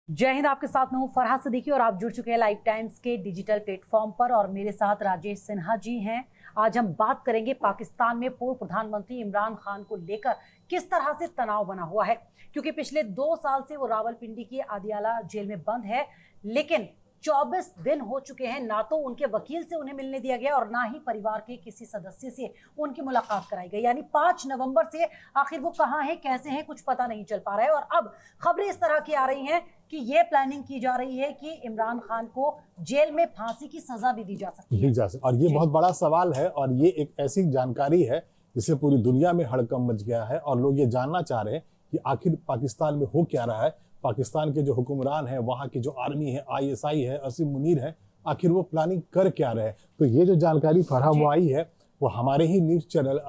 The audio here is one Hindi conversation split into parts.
जय हिंद। आपके साथ मैं हूं फरहा सिद्दीकी और आप जुड़ चुके हैं लाइव टाइम्स के डिजिटल प्लेटफॉर्म पर और मेरे साथ राजेश सिन्हा जी हैं। आज हम बात करेंगे पाकिस्तान में पूर्व प्रधानमंत्री इमरान खान को लेकर किस तरह से तनाव बना हुआ है, क्योंकि पिछले 2 साल से वो रावलपिंडी की आदियाला जेल में बंद है, लेकिन 24 दिन हो चुके हैं, ना तो उनके वकील से उन्हें मिलने दिया गया और ना ही परिवार के किसी सदस्य से उनकी मुलाकात कराई गई। यानी 5 नवंबर से आखिर वो कहाँ हैं, कैसे हैं, कुछ पता नहीं चल पा रहा है। और अब खबरें इस तरह की आ रही हैं कि ये प्लानिंग की जा रही है कि इमरान खान को जेल में फांसी की सजा भी दी जा सकती है। और ये बहुत बड़ा सवाल है और ये एक ऐसी जानकारी है जिससे पूरी दुनिया में हड़कंप मच गया है और लोग ये जानना चाह रहे हैं कि आखिर पाकिस्तान में हो क्या रहा है। पाकिस्तान के जो हुक्मरान हैं, वहाँ की जो आर्मी है, आईएसआई है, असीम मुनीर है, आखिर वो प्लानिंग कर क्या रहे हैं। तो ये जो जानकारी फरहा वो आई है वो हमारे ही न्यूज चैनल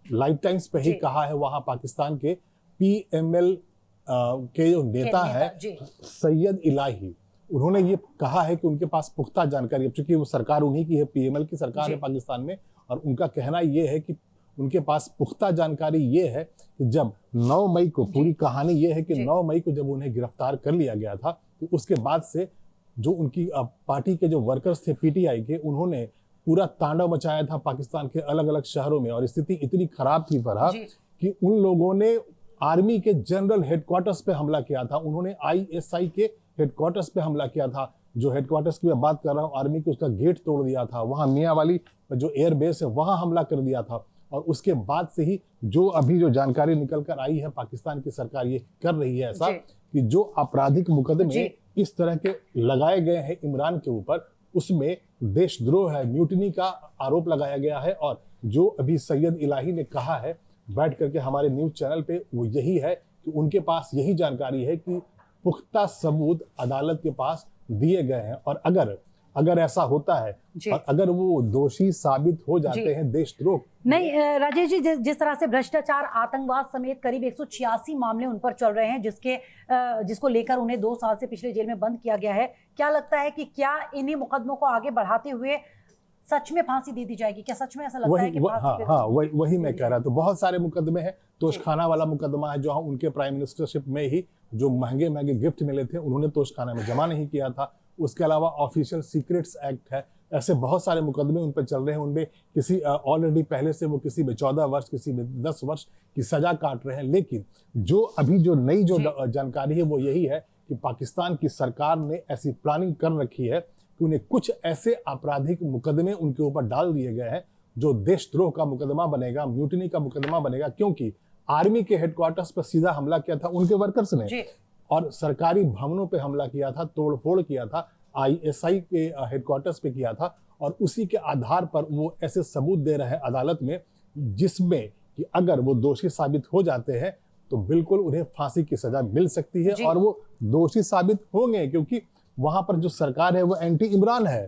लाइव टाइम्स पे ही कहा है। वहाँ पाकिस्तान के PML के जो नेता है सैयद इलाही, उन्होंने ये कहा है कि उनके पास पुख्ता जानकारी है, चूंकि वो सरकार उन्हीं की है, PML की सरकार है पाकिस्तान में, और उनका कहना ये है कि उनके पास पुख्ता जानकारी ये है कि जब 9 मई को, पूरी कहानी ये है कि 9 मई को जब उन्हें गिरफ्तार कर लिया गया था, तो उसके बाद से जो उनकी पार्टी के जो वर्कर्स थे PTI के, उन्होंने पूरा तांडव मचाया था पाकिस्तान के अलग अलग शहरों में। और स्थिति इतनी खराब थी फरहा कि उन लोगों ने आर्मी के जनरल हेडक्वार्टर्स पे हमला किया था, उन्होंने ISI के हेडक्वार्टर्स पे हमला किया था। जो हेडक्वार्टर्स की मैं बात कर रहा हूँ आर्मी के, उसका गेट तोड़ दिया था, वहाँ मियांवाली जो एयरबेस है वहाँ हमला कर दिया था। और उसके बाद से ही जो अभी जो जानकारी निकल कर आई है, पाकिस्तान की सरकार ये कर रही है ऐसा कि जो आपराधिक मुकदमे इस तरह के लगाए गए हैं इमरान के ऊपर, उसमें देशद्रोह है, म्यूटिनी का आरोप लगाया गया है। और जो अभी सैयद इलाही ने कहा है बैठ करके हमारे न्यूज चैनल पे, वो यही है कि उनके पास यही जानकारी है कि पुख्ता सबूत अदालत के पास दिए गए हैं और अगर ऐसा होता है और अगर वो दोषी साबित हो जाते हैं देशद्रोह। नहीं राजेश जी, जिस तरह से भ्रष्टाचार, आतंकवाद समेत करीब 186 मामले उन पर चल रहे हैं, जिसको लेकर उन्हें 2 साल से पिछले जेल में बंद किया गया है, क्या लगता है कि क्या इन्हीं मुकदमों को आगे बढ़ाते हुए सच में फांसी दे दी जाएगी? क्या सच में ऐसा लगता है कि वही मैं कह रहा था। बहुत सारे मुकदमे हैं। तोशखाना वाला मुकदमा है, जो उनके प्राइम मिनिस्टरशिप में ही जो महंगे महंगे गिफ्ट मिले थे उन्होंने तोशखाना में जमा नहीं किया था। उसके अलावा ऑफिशियल सीक्रेट्स एक्ट है, ऐसे बहुत सारे मुकदमे उन पर चल रहे हैं। उनमें किसी ऑलरेडी पहले से वो किसी में 14 वर्ष, किसी में 10 वर्ष की सजा काट रहे हैं। लेकिन जो अभी जो नई जो जानकारी है वो यही है कि पाकिस्तान की सरकार ने ऐसी प्लानिंग कर रखी है कि उन्हें कुछ ऐसे आपराधिक मुकदमे उनके ऊपर डाल दिए गए हैं जो देशद्रोह का मुकदमा बनेगा, म्यूटिनी का मुकदमा बनेगा, क्योंकि आर्मी के हेडक्वार्टर्स पर सीधा हमला किया था उनके वर्कर्स ने और सरकारी भवनों पे हमला किया था, तोड़फोड़ किया था, ISI के हेडक्वार्टर्स पे किया था। और उसी के आधार पर वो ऐसे सबूत दे रहे हैं अदालत में, जिसमें कि अगर वो दोषी साबित हो जाते हैं तो बिल्कुल उन्हें फांसी की सजा मिल सकती है और वो दोषी साबित होंगे, क्योंकि वहां पर जो सरकार है वो एंटी इमरान है।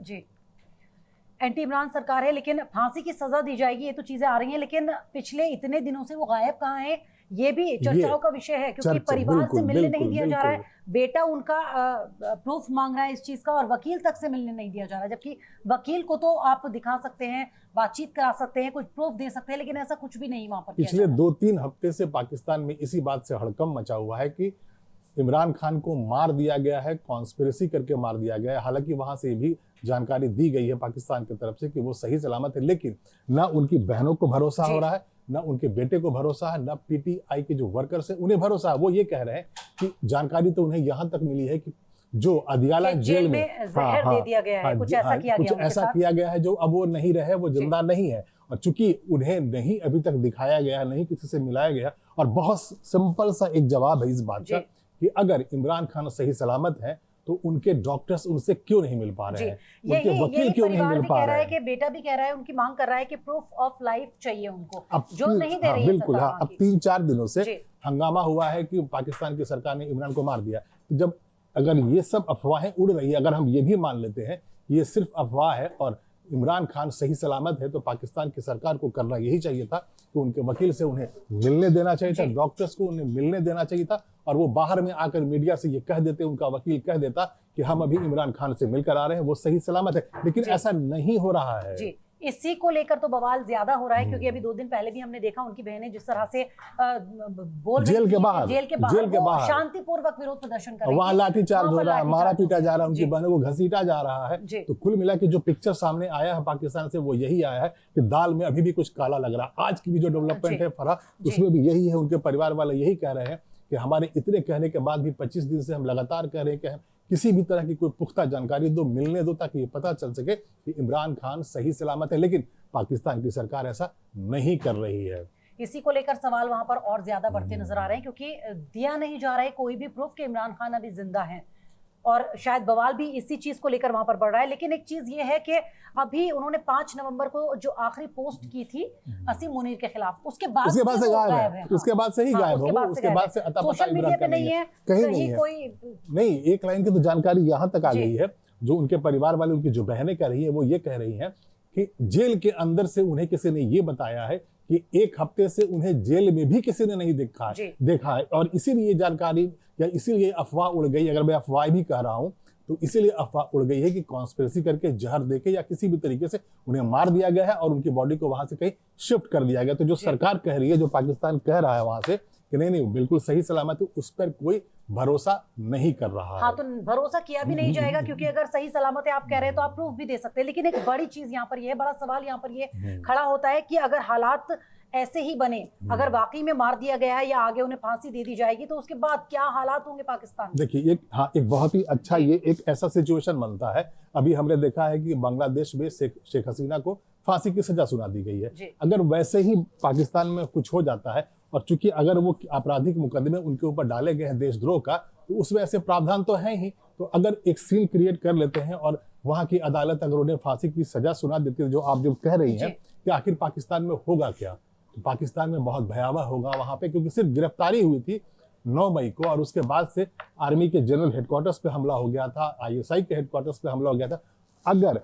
एंटी इमरान सरकार है, लेकिन फांसी की सजा दी जाएगी, ये तो चीजें आ रही हैं। लेकिन पिछले इतने दिनों से वो गायब कहाँ हैं, ये भी चर्चाओं का विषय है, क्योंकि परिवार से मिलने नहीं दिया जा रहा है। बेटा उनका प्रूफ मांग रहा है इस चीज का और वकील तक से मिलने नहीं दिया जा रहा है, जबकि वकील को तो आप दिखा सकते हैं, बातचीत करा सकते हैं, कुछ प्रूफ दे सकते हैं, लेकिन ऐसा कुछ भी नहीं वहां पर। पिछले 2-3 हफ्ते से पाकिस्तान में इसी बात से हड़कंप मचा हुआ है कि इमरान खान को मार दिया गया है, कॉन्स्पिरेसी करके मार दिया गया है। हालांकि वहां से भी जानकारी दी गई है पाकिस्तान की तरफ से कि वो सही सलामत है, लेकिन ना उनकी बहनों को भरोसा हो रहा है, ना उनके बेटे को भरोसा है, ना PTI के जो वर्कर्स हैं उन्हें भरोसा है। वो ये कह रहे हैं कि जानकारी तो उन्हें यहाँ तक मिली है कि जो अदियाला जेल में जहर दे दिया गया है, कुछ ऐसा किया गया है जो अब वो नहीं रहे, वो जिंदा नहीं है। और चूंकि उन्हें नहीं अभी तक दिखाया गया, नहीं किसी से मिलाया गया, और बहुत सिंपल सा एक जवाब है इस बात का कि अगर इमरान खान सही सलामत है तो उनके डॉक्टर्स उनसे क्यों नहीं मिल पा रहे हैं, उनके वकील क्यों नहीं मिल पा रहे हैं। कि बेटा भी कह रहा है, उनकी मांग कर रहा है कि प्रूफ ऑफ लाइफ चाहिए उनको, जो नहीं दे रही है बिल्कुल। अब 3-4 दिनों से हंगामा हुआ है कि पाकिस्तान की सरकार ने इमरान को मार दिया। जब अगर ये सब अफवाहें उड़ रही है, अगर हम ये भी मान लेते हैं ये सिर्फ अफवाह है और इमरान खान सही सलामत है, तो पाकिस्तान की सरकार को करना यही चाहिए था कि उनके वकील से उन्हें मिलने देना चाहिए था, डॉक्टर्स को उन्हें मिलने देना चाहिए था, और वो बाहर में आकर मीडिया से ये कह देते, उनका वकील कह देता कि हम अभी इमरान खान से मिलकर आ रहे हैं, वो सही सलामत है। लेकिन ऐसा नहीं हो रहा है। इसी को लेकर तो बवाल ज्यादा हो रहा है, क्योंकि अभी 2 दिन पहले भी हमने देखा उनकी बहनें जिस तरह से बोल रही जेल के थी, बाहर जेल के बाहर शांतिपूर्वक विरोध प्रदर्शन कर रही वहां थी। लाठीचार्ज हो रहा है, मारा पीटा जा रहा है, उनकी जी। बहनों को घसीटा जा रहा है। जी। तो कुल मिला के जो पिक्चर सामने आया है पाकिस्तान से वो यही आया है कि दाल में अभी भी कुछ काला लग रहा है। आज की भी जो डेवलपमेंट जी। है फरहा, जी। उसमें भी यही है। उनके परिवार वाले यही कह रहे हैं कि हमारे इतने कहने के बाद भी 25 दिन से हम लगातार कह रहे हैं कि हम किसी भी तरह की कोई पुख्ता जानकारी दो, मिलने दो, ताकि ये पता चल सके कि इमरान खान सही सलामत है। लेकिन पाकिस्तान की सरकार ऐसा नहीं कर रही है। इसी को लेकर सवाल वहां पर और ज्यादा बढ़ते नजर आ रहे हैं, क्योंकि दिया नहीं जा रहा है कोई भी प्रूफ कि इमरान खान अभी जिंदा हैं, और शायद बवाल भी इसी चीज को लेकर वहां पर बढ़ रहा है। लेकिन एक चीज ये है कि अभी उन्होंने 5 नवंबर को जो आखिरी पोस्ट की थी असीम मुनीर के खिलाफ, उसके बाद से वो गायब है। उसके बाद से ही गायब है, उसके बाद से अता पता सोशल मीडिया पे नहीं है, कहीं नहीं है। कोई नहीं, एक लाइन की तो जानकारी यहाँ तक आ गई है, जो उनके परिवार वाले, उनकी जो बहनें कह रही है, वो ये कह रही हैं कि जेल के अंदर से उन्हें किसी ने ये बताया है कि 1 हफ्ते से उन्हें जेल में भी किसी ने नहीं देखा है, और इसीलिए जानकारी या इसीलिए अफवाह उड़ गई, अगर मैं अफवाह भी कह रहा हूँ तो इसीलिए अफवाह उड़ गई है कि कॉन्स्पिरेसी करके जहर देके या किसी भी तरीके से उन्हें मार दिया गया है और उनकी बॉडी को वहां से कहीं शिफ्ट कर दिया गया। तो जो सरकार कह रही है, जो पाकिस्तान कह रहा है वहां से कि नहीं बिल्कुल सही सलामत है, उस पर कोई भरोसा नहीं कर रहा है। हाँ, तो भरोसा किया भी नहीं जाएगा, क्योंकि अगर सही सलामत है आप कह रहे हैं तो आप प्रूफ भी दे सकते हैं। लेकिन एक बड़ी चीज यहाँ पर ये, बड़ा सवाल यहाँ पर ये खड़ा होता है कि अगर हालात ऐसे ही बने, अगर वाकई में मार दिया गया है या आगे उन्हें फांसी दे दी जाएगी, तो उसके बाद क्या हालात होंगे पाकिस्तान में? देखिए, एक बहुत ही अच्छा ये एक ऐसा सिचुएशन बनता है। अभी हमने देखा है कि बांग्लादेश में शेख हसीना को फांसी की सजा सुना दी गई है। अगर वैसे ही पाकिस्तान में कुछ हो जाता है, और चूंकि अगर वो आपराधिक मुकदमे उनके ऊपर डाले गए हैं देशद्रोह का, तो उसमें ऐसे प्रावधान तो है ही। तो अगर एक सीन क्रिएट कर लेते हैं और वहां की अदालत अगर उन्हें फांसी की सजा सुना देती है, जो आप जो कह रही हैं कि आखिर पाकिस्तान में होगा क्या, तो पाकिस्तान में बहुत भयावह होगा वहां पे, क्योंकि सिर्फ गिरफ्तारी हुई थी 9 मई को, और उसके बाद से आर्मी के जनरल हेडक्वार्टर्स पे हमला हो गया था, ISI के हेडक्वार्टर्स पे हमला हो गया था। अगर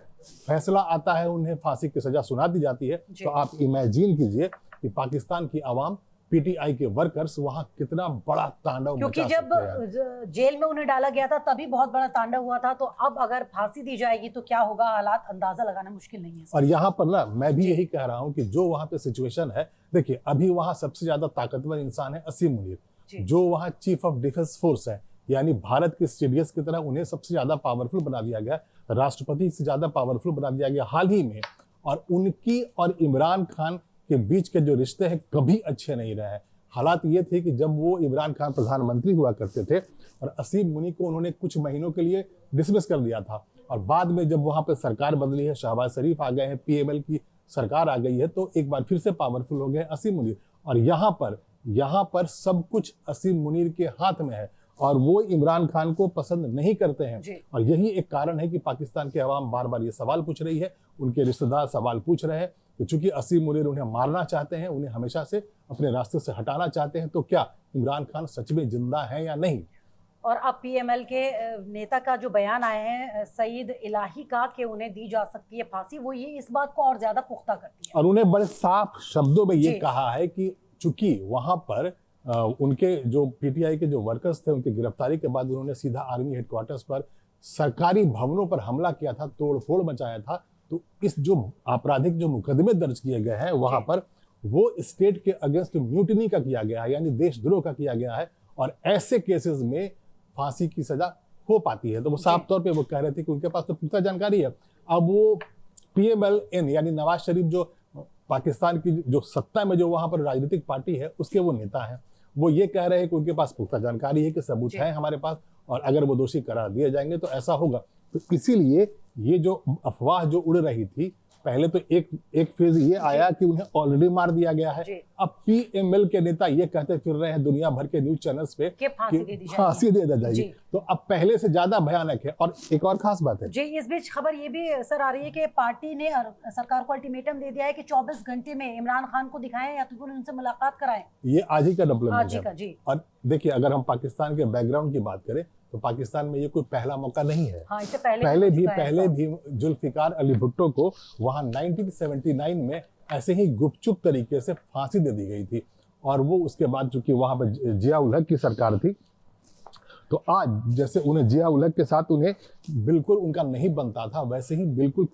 फैसला आता है, उन्हें फांसी की सजा सुना दी जाती है, तो आप इमेजिन कीजिए कि पाकिस्तान की आवाम, PTI के वर्कर्स वहां कितना बड़ा तांडव क्योंकि मचा सकते हैं। जब जेल में उन्हें डाला गया था तभी बहुत बड़ा तांडव हुआ था, तो अब अगर फांसी दी जाएगी तो क्या होगा, हालात अंदाजा लगाना मुश्किल नहीं है। और यहाँ पर ना मैं भी यही कह रहा हूँ कि जो वहां पे सिचुएशन है, देखिए अभी वहां सबसे ज्यादा ताकतवर इंसान है असीम मुनीर, जो वहां चीफ ऑफ डिफेंस फोर्स है, यानी भारत के CDS की तरह उन्हें सबसे ज्यादा पावरफुल बना दिया गया, राष्ट्रपति से ज्यादा पावरफुल बना दिया गया हाल ही में। और उनकी और इमरान खान के बीच के जो रिश्ते हैं कभी अच्छे नहीं रहे। हालात ये थे कि जब वो इमरान खान प्रधानमंत्री हुआ करते थे और असीम मुनी को उन्होंने कुछ महीनों के लिए डिसमिस कर दिया था, और बाद में जब वहां पर सरकार बदली है, शहबाज शरीफ आ गए हैं, PML की सरकार आ गई है, तो एक बार फिर से पावरफुल हो गए असीम मुनीर। और यहाँ पर सब कुछ असीम मुनीर के हाथ में है, और वो इमरान खान को पसंद नहीं करते हैं। और यही एक कारण है कि पाकिस्तान के अवाम बार बार ये सवाल पूछ रही है, उनके रिश्तेदार सवाल पूछ रहे हैं कि चूंकि असीम मुनीर उन्हें मारना चाहते हैं, उन्हें हमेशा से अपने रास्ते से हटाना चाहते हैं, तो क्या इमरान खान सच में जिंदा है या नहीं। और अब PML के नेता का जो बयान आए हैं सईद इलाही का कि उन्हें दी जा सकती है फांसी, वो ये इस बात को और ज्यादा पुख्ता करती है। और उन्हें बड़े साफ शब्दों में ये कहा है कि चूंकि वहां पर उनके जो PTI के जो वर्कर्स थे, उनकी गिरफ्तारी के बाद उन्होंने सीधा आर्मी हेडक्वार्टर्स पर, सरकारी भवनों पर हमला किया था, तोड़फोड़ मचाया था, तो इस जो आपराधिक जो मुकदमे दर्ज किए गए हैं वहां पर, वो स्टेट के अगेंस्ट म्यूटिनी का किया गया है, यानी देशद्रोह का किया गया है, और ऐसे केसेस में फांसी की सजा हो पाती है। तो वो साफ तौर पे वो कह रहे थे कि उनके पास तो पुख्ता जानकारी है। अब वो PMLN यानी नवाज शरीफ, जो पाकिस्तान की जो सत्ता में जो वहां पर राजनीतिक पार्टी है, उसके वो नेता हैं, वो ये कह रहे हैं कि उनके पास पुख्ता जानकारी है, कि सबूत है हमारे पास, और अगर वो दोषी करार दिए जाएंगे तो ऐसा होगा। तो इसीलिए ये जो अफवाह जो उड़ रही थी, पहले तो एक फेज ये आया कि उन्हें ऑलरेडी मार दिया गया है। अब PML के नेता ये कहते फिर रहे हैं दुनिया भर के न्यूज चैनल्स पे कि फांसी दे दी जाएगी। तो अब पहले से ज्यादा भयानक है। और एक और खास बात है जी, इस बीच खबर ये भी सर आ रही है कि पार्टी ने सरकार को अल्टीमेटम दे दिया है कि 24 घंटे में इमरान खान को दिखाएं या तो उनसे मुलाकात कराएं। ये आज ही का डेवलपमेंट है। और देखिए, अगर हम पाकिस्तान के बैकग्राउंड की बात करें तो पाकिस्तान में ये कोई पहला मौका नहीं है। हाँ, इससे पहले भी जुल्फिकार अली भुट्टो को वहां 1979 में ऐसे ही गुपचुप तरीके से फांसी दे दी गई थी, और वो उसके बाद चूंकि वहां पर जिया उल हक की सरकार थी, तो आज जैसे उन्हें जिया उल हक के साथ उन्हें बिल्कुल उनका नहीं बनता था, वैसे ही बिल्कुल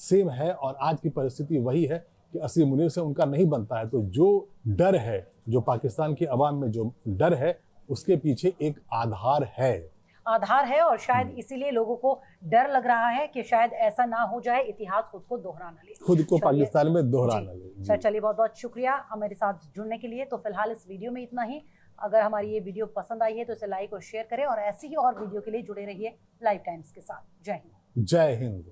सेम है और आज की परिस्थिति वही है कि असली मुनीर से उनका नहीं बनता है। तो जो डर है, जो पाकिस्तान की आवाम में जो डर है, उसके पीछे एक आधार है और शायद इसीलिए लोगों को डर लग रहा है कि शायद ऐसा ना हो जाए, इतिहास खुद को दोहरा न ले, खुद को पाकिस्तान में दोहरा न ले। सर चलिए, बहुत बहुत शुक्रिया हमारे साथ जुड़ने के लिए। तो फिलहाल इस वीडियो में इतना ही। अगर हमारी ये वीडियो पसंद आई है तो इसे लाइक और शेयर करें और ऐसी ही और वीडियो के लिए जुड़े रहिए लाइव टाइम्स के साथ। जय हिंद। जय हिंद।